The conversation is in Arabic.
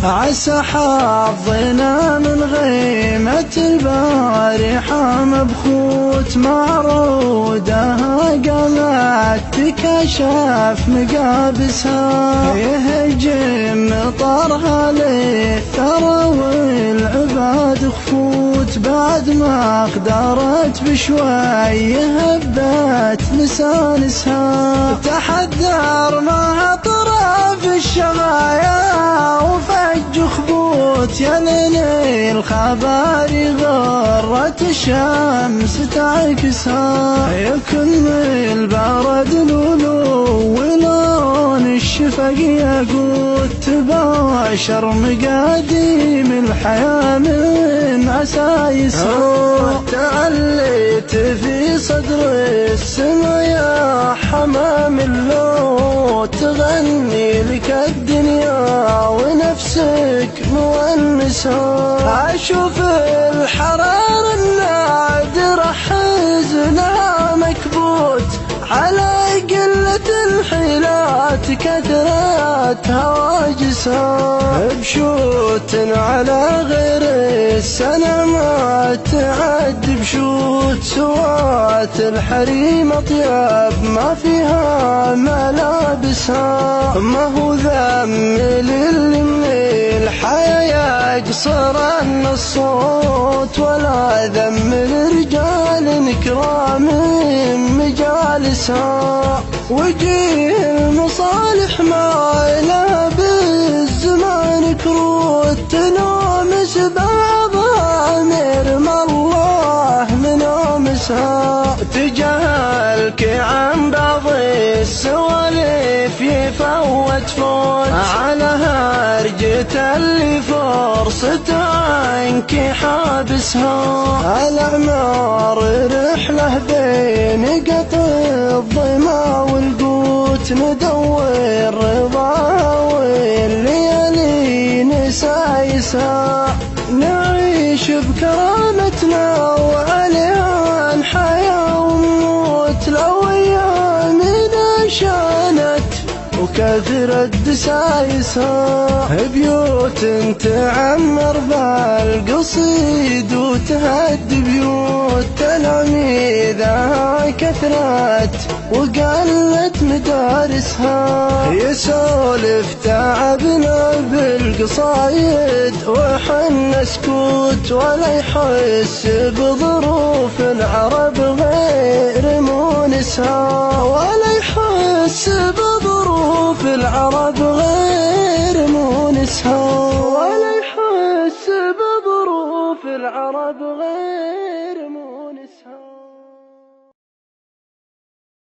عسى حظنا من غيمة البارحة مبخوت معرودها قامت تكشف مقابسها يهجم مطرها للثرى والعباد خفوت بعد ما قدرت بشوي هبت لسانسها تحذر ما طرف الشغايا يا ليل الخبر غرت الشمس تعكسها يكن البرد لولو ولون الشفق يقود تباشر مقاديم الحياة من عسايسها تعليت في صدر السما يا حمام اللو تغني لك الدنيا ونفسك مونسها أشوف الحرار النادرة حزنها مكبوت على قلة الحيلات كثرت هواجسها بشوت على غير السنة ما تعد بشوت سوات الحريم أطيب ما فيها ملابسها ما هو ذم للي من الحياة يقصر عن الصوت ولا ذم لرجال كرام مجالسها وجيه المصالح ما لها بالزمان كروت تنامس بعضها مرمى الله منامسها تجاهلك عن بعض السوالف يفوت فوت على هرجة اللي فرصة عنك حابسها الأعمار رحلة بين قطع الظما والقوت ندور رضاها والليالي نسايسها نعيش بكرامتنا وعليها الحياة وموت لو أيامنا شانت وكثرت دسايسها بيوت تعمر بالقصيد وتهد بيوت تلاميذها كثرت وقلت مدارسها يسولف تعبنا بالقصايد وحنا سكوت ولا يحس بظروف العرب غير مونسها ولا يحس بظروف العرب غير مونسها ولا يحس بظروف العرب غير مونسها.